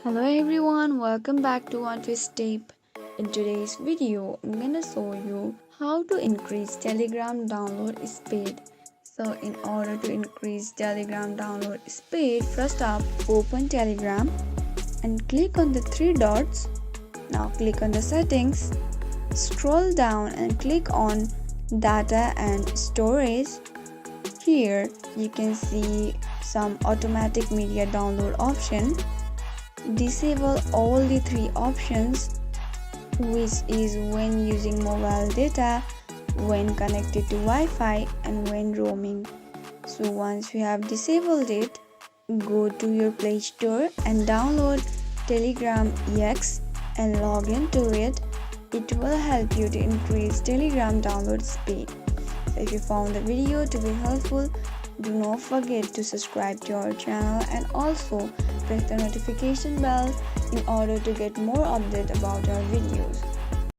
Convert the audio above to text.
Hello everyone, welcome back to One Twist Tape. In today's video, I'm gonna show you how to increase Telegram download speed. So in order to increase Telegram download speed, first up open Telegram and click on the three dots. Now click on the settings, scroll down and click on data and storage. Here you can see some automatic media download option. Disable all the three options, which is when using mobile data, when connected to Wi-Fi and when roaming. So once you have disabled it, go to your Play Store and download Telegram EX and log into it. It will help you to increase Telegram download speed. So if you found the video to be helpful, do not forget to subscribe to our channel and also press the notification bell in order to get more updates about our videos.